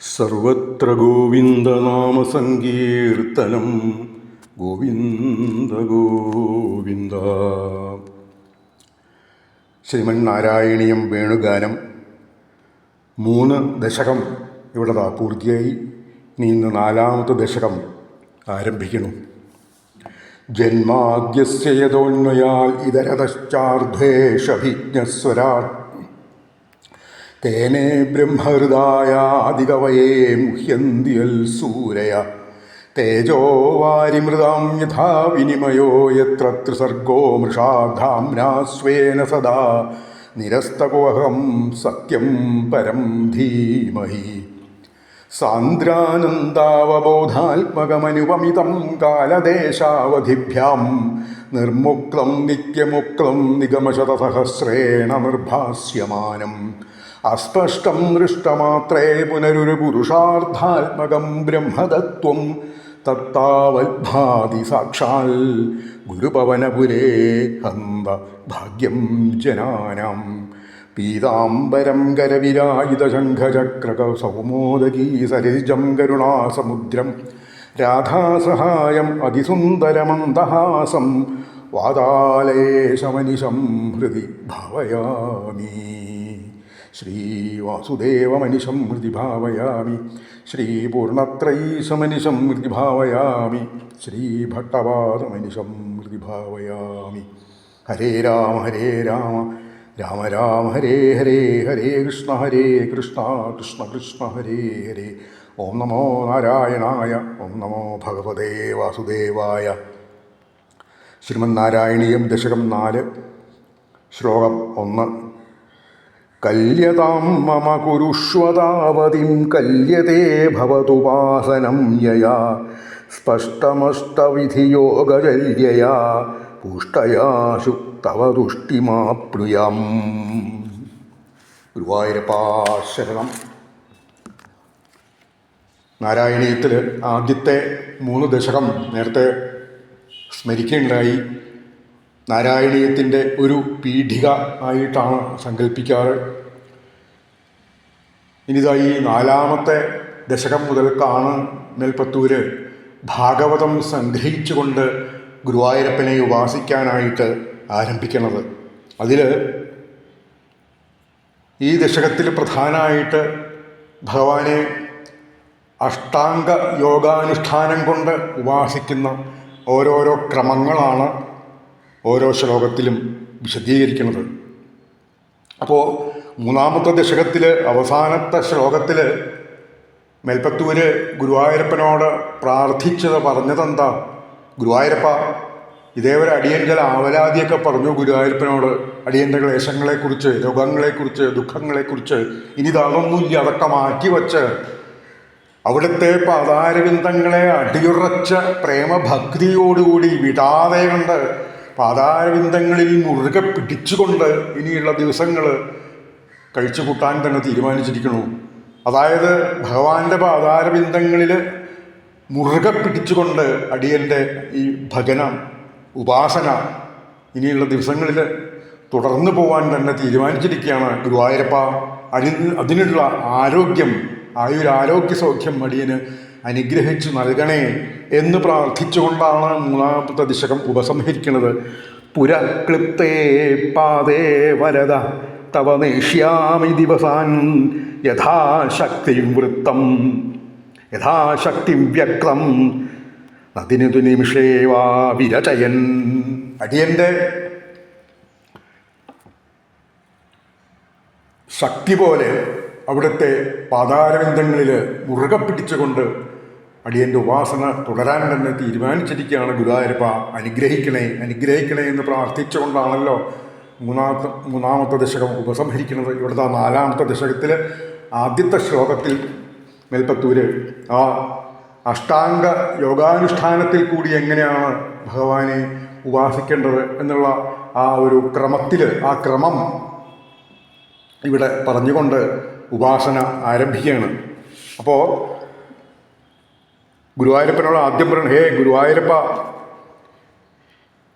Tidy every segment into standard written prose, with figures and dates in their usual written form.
സർവത്ര ഗോവിന്ദനാമസങ്കീർത്തനം. ഗോവിന്ദ ഗോവിന്ദ. ശ്രീമന്നാരായണീയം വേണുഗാനം 3 ദശകം ഇവിടെ പൂർത്തിയായി. ഇന്ന് 4ാമത്തെ ദശകം ആരംഭിക്കുന്നു. ജന്മാദ്യസ്യ യതോന്മയാൽ ഇതരതശ്ചാർദ്ധ്വേഷഭിജ്ഞസ്വരാട് തേനേ ബ്രഹ്മഹൃദായാദികവയേ മുഹ്യന്തിയൽ സൂരയ തേജോ വാരിമൃതാം യഥാ വിനിമയോ യത്ര ത്രിസർഗോ മൃഷാധാംനാ സ്വേന സദാ നിരസ്തകോഹം സത്യം പരം ധീമഹി. സാന്ദ്രാനന്ദാവബോധാത്മകമനുപമിതം കാലദേശാവധിഭ്യാം നിർമുക്തം നിത്യമുക്തം നിഗമശതസഹസ്രേണ നിർഭാസ്യമാനം അസ്പഷ്ടം ദൃഷ്ടമാത്രേ പുനരൊരു പുരുഷാർത്ഥാത്മകം ബ്രഹ്മതത്വം തത്താവത്ഭാതി സാക്ഷാൽ ഗുരുപവനപുരേ ഹന്ത ഭാഗ്യം ജനാനാം. പീതാംബരം കരവിരാജിതശംഖചക്രകസൗമോദകീ സരിജം കരുണാസമുദ്രം രാധാസഹായം അതിസുന്ദരമന്ദഹാസം വാതാലയേശമനിശം ഹൃദി ഭാവയാമി. ശ്രീവാസുദേവമനിശം ഹൃദി ഭാവയാമി. ശ്രീപൂർണത്രയീശമനിശം ഹൃദി ഭാവയാമി. ശ്രീഭട്ടപാദമനിശം ഹൃദി ഭാവയാമി. ഹരേ രാമ രാമ രാമ ഹരേ ഹരേ, ഹരേ കൃഷ്ണ കൃഷ്ണ കൃഷ്ണ ഹരേ ഹരേ. ഓം നമോ നാരായണായ, ഓം നമോ ഭഗവതേ വാസുദേവായ. ശ്രീമന്നാരായണീയം ദശകം 4, ശ്ലോകം 1. കല്യതാം മമ കുരുഷ്വതാവതിം കല്യതേ ഭവതുപാസനം യയാ സ്പഷ്ടമഷ്ടവിധിയോഗചര്യയാ പുഷ്ടയാശു തവ തുഷ്ടിമാപ്നുയാം. ഗുരുവായൂരപ്പാ ശരണം. നാരായണീയത്തിൽ ആദ്യത്തെ 3 ദശകം നേരത്തെ സ്മരിക്കുകയുണ്ടായി. നാരായണീയത്തിൻ്റെ ഒരു പീഠിക ആയിട്ടാണ് സങ്കല്പിക്കാറ്. ഇനിതായി 4ാമത്തെ ദശകം മുതൽക്കാണ് മേൽപ്പത്തൂര് ഭാഗവതം സംഗ്രഹിച്ചുകൊണ്ട് ഗുരുവായൂരപ്പനെ ഉപാസിക്കാനായിട്ട് ആരംഭിക്കുന്നത്. അതിൽ ഈ ദശകത്തിൽ പ്രധാനമായിട്ട് ഭഗവാനെ അഷ്ടാംഗ യോഗാനുഷ്ഠാനം കൊണ്ട് ഉപാസിക്കുന്ന ഓരോരോ ക്രമങ്ങളാണ് ഓരോ ശ്ലോകത്തിലും വിശദീകരിക്കുന്നത്. അപ്പോൾ 3ാമത്തെ ദശകത്തിൽ അവസാനത്തെ ശ്ലോകത്തിൽ മേൽപ്പത്തൂര് ഗുരുവായൂരപ്പനോട് പ്രാർത്ഥിച്ചത് പറഞ്ഞതെന്താ? ഗുരുവായൂരപ്പ, ഇതേവരെ അടിയൻ ചില ആവലാതിയൊക്കെ പറഞ്ഞു ഗുരുവായൂരപ്പനോട്, അടിയൻ്റെ ക്ലേശങ്ങളെക്കുറിച്ച്, രോഗങ്ങളെക്കുറിച്ച്, ദുഃഖങ്ങളെക്കുറിച്ച്. ഇനി അതൊന്നുമില്ല, അതൊക്കെ മാറ്റിവെച്ച് അവിടുത്തെ പാതാരവിന്ദങ്ങളെ അടിയുറച്ച പ്രേമഭക്തിയോടുകൂടി വിടാതെ കണ്ട് പാതാരവിന്ദങ്ങളിൽ മുറുകെ പിടിച്ചുകൊണ്ട് ഇനിയുള്ള ദിവസങ്ങൾ കഴിച്ചു കൂട്ടാൻ തന്നെ തീരുമാനിച്ചിരിക്കണു. അതായത് ഭഗവാന്റെ പാതാരവിന്ദങ്ങളിൽ മുറുകെ പിടിച്ചുകൊണ്ട് അടിയൻ്റെ ഈ ഭജന ഉപാസന ഇനിയുള്ള ദിവസങ്ങളിൽ തുടർന്നു പോകാൻ തന്നെ തീരുമാനിച്ചിരിക്കുകയാണ്. ഗുരുവായൂരപ്പ, അതിനുള്ള ആരോഗ്യം, ആയുരാരോഗ്യ സൗഖ്യം അടിയന് അനുഗ്രഹിച്ചു നൽകണേ എന്ന് പ്രാർത്ഥിച്ചുകൊണ്ടാണ് 3ാമത്തെ ദശകം ഉപസംഹരിക്കുന്നത്. പുരക്ലിപ്തേ പാദേ വരദ തവ നേഷ്യാമി ദിവസാൻ യഥാശക്തി വൃത്തം യഥാശക്തി വ്യക്തം നദിനു നിമിഷേവാ വിരചയൻ. അടിയൻ്റെ ശക്തി പോലെ അവിടുത്തെ പാതാരവിന്ദങ്ങളിൽ മുറുകെ പിടിച്ചുകൊണ്ട് അടിയൻ്റെ ഉപാസന തുടരാൻ തന്നെ തീരുമാനിച്ചിരിക്കുകയാണ്. ഗുരുവായൂരപ്പ, അനുഗ്രഹിക്കണേ എന്ന് പ്രാർത്ഥിച്ചുകൊണ്ടാണല്ലോ 3ാമത്തെ ദശകം ഉപസംഹരിക്കുന്നത്. ഇവിടുത്തെ 4ാമത്തെ ദശകത്തിൽ ആദ്യത്തെ ശ്ലോകത്തിൽ മേൽപ്പത്തൂര് ആ അഷ്ടാംഗ യോഗാനുഷ്ഠാനത്തിൽ കൂടി എങ്ങനെയാണ് ഭഗവാനെ ഉപാസിക്കേണ്ടത് എന്നുള്ള ആ ഒരു ക്രമത്തിൽ, ആ ക്രമം ഇവിടെ പറഞ്ഞുകൊണ്ട് ഉപാസന ആരംഭിക്കുകയാണ്. അപ്പോൾ ഗുരുവായൂരപ്പനോട് ആദ്യം പറയണം, ഹേ ഗുരുവായൂരപ്പ,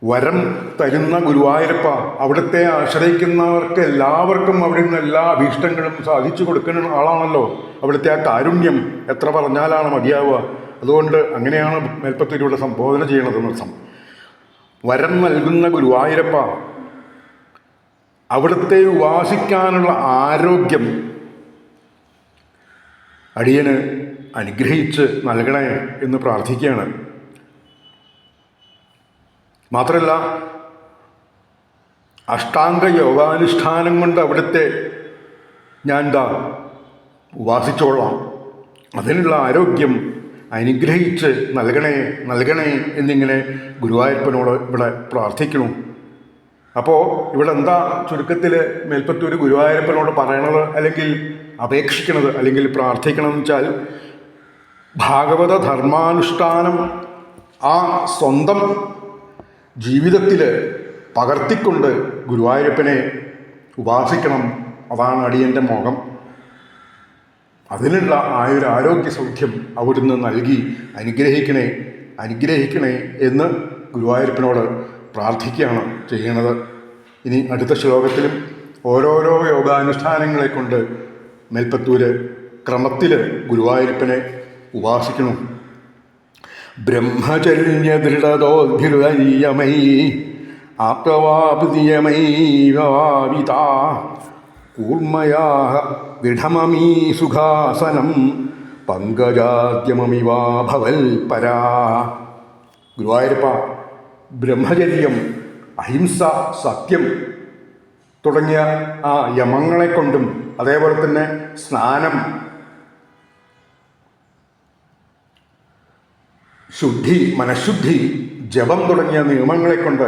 വരം തരുന്ന ഗുരുവായൂരപ്പ അവിടുത്തെ ആശ്രയിക്കുന്നവർക്ക് എല്ലാവർക്കും അവിടെ നിന്ന് എല്ലാ അഭീഷ്ടങ്ങളും സാധിച്ചു കൊടുക്കുന്ന ആളാണല്ലോ. അവിടുത്തെ ആ കാരുണ്യം എത്ര പറഞ്ഞാലാണ് മതിയാവുക. അതുകൊണ്ട് അങ്ങനെയാണ് മേൽപ്പത്തൂരിവിടെ സംബോധന ചെയ്യണതെന്നർത്ഥം. വരം നൽകുന്ന ഗുരുവായൂരപ്പ അവിടുത്തെ ഉപാസിക്കാനുള്ള ആരോഗ്യം അടിയന് അനുഗ്രഹിച്ച് നൽകണേ എന്ന് പ്രാർത്ഥിക്കുകയാണ്. മാത്രമല്ല, അഷ്ടാംഗ യോഗാനുഷ്ഠാനം കൊണ്ട് അവിടുത്തെ ഞാൻ ഉപാസിച്ചോളാം, അതിനുള്ള ആരോഗ്യം അനുഗ്രഹിച്ച് നൽകണേ എന്നിങ്ങനെ ഗുരുവായൂരപ്പനോട് ഇവിടെ പ്രാർത്ഥിക്കണം. അപ്പോൾ ഇവിടെ എന്താ ചുരുക്കത്തിൽ മേൽപ്പത്തൂർ ഗുരുവായൂരപ്പനോട് പറയണത്, അല്ലെങ്കിൽ അപേക്ഷിക്കണത്, അല്ലെങ്കിൽ പ്രാർത്ഥിക്കണമെന്ന് വെച്ചാൽ, ഭാഗവത ധർമാനുഷ്ഠാനം ആ സ്വന്തം ജീവിതത്തിൽ പകർത്തിക്കൊണ്ട് ഗുരുവായൂരപ്പനെ ഉപാസിക്കണം. അതാണ് അടിയൻ്റെ മോഹം. അതിനുള്ള ഒരു ആരോഗ്യ സൗഖ്യം അവിടുന്ന് നൽകി അനുഗ്രഹിക്കണേ എന്ന് ഗുരുവായൂരപ്പനോട് പ്രാർത്ഥിക്കുകയാണ് ചെയ്യുന്നത്. ഇനി അടുത്ത ശ്ലോകത്തിലും ഓരോരോ യോഗാനുഷ്ഠാനങ്ങളെ കൊണ്ട് മേൽപ്പത്തൂര് ക്രമത്തിൽ ഗുരുവായൂരപ്പനെ ഉപാസിക്കണം. ബ്രഹ്മചര്യദൃഢതോദ്ഭിരുദീയമൈ ആപ്തവാപ്തിയമൈവാവിതാ കൂർമ്മയാ ദൃഢമമീ സുഖാസനം പങ്കജാദ്യമമിവാ ഭവൽപരാ. ഗുരുവായൂരപ്പ, ബ്രഹ്മചര്യം, അഹിംസ, സത്യം തുടങ്ങിയ ആ യമങ്ങളെ കൊണ്ടും, അതേപോലെ തന്നെ സ്നാനം, ശുദ്ധി, മനഃശുദ്ധി, ജപം തുടങ്ങിയ നിയമങ്ങളെ കൊണ്ട്,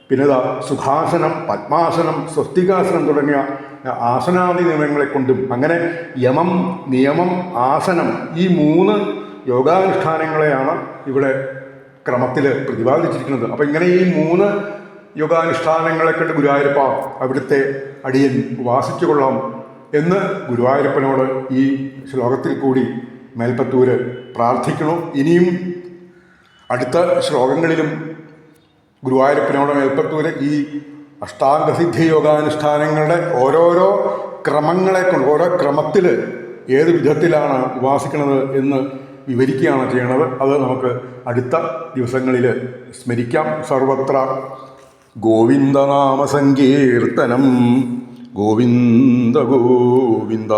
പിന്നെ സുഖാസനം, പത്മാസനം, സ്വസ്തികാസനം തുടങ്ങിയ ആസനാദി നിയമങ്ങളെ കൊണ്ടും, അങ്ങനെ യമം, നിയമം, ആസനം, ഈ 3 യോഗാനുഷ്ഠാനങ്ങളെയാണ് ഇവിടെ ക്രമത്തിൽ പ്രതിപാദിച്ചിരിക്കുന്നത്. അപ്പം ഇങ്ങനെ ഈ 3 യോഗാനുഷ്ഠാനങ്ങളെ കൊണ്ട് ഗുരുവായൂരപ്പ അവിടുത്തെ അടിയൻ ഉപാസിച്ചു കൊള്ളാം എന്ന് ഗുരുവായൂരപ്പനോട് ഈ ശ്ലോകത്തിൽ കൂടി മേൽപ്പത്തൂര് പ്രാർത്ഥിക്കുന്നു. ഇനിയും അടുത്ത ശ്ലോകങ്ങളിലും ഗുരുവായൂരപ്പനോട് മേൽപ്പത്തൂര് ഈ അഷ്ടാംഗസിദ്ധി യോഗാനുഷ്ഠാനങ്ങളുടെ ഓരോരോ ക്രമങ്ങളെ കൊണ്ട്, ഓരോ ക്രമത്തിൽ ഏത് വിധത്തിലാണ് ഉപാസിക്കുന്നത് എന്ന് വിവരിക്കുകയാണ് ചെയ്യണത്. അത് നമുക്ക് അടുത്ത ദിവസങ്ങളിൽ സ്മരിക്കാം. സർവത്ര ഗോവിന്ദനാമസങ്കീർത്തനം. ഗോവിന്ദ ഗോവിന്ദ.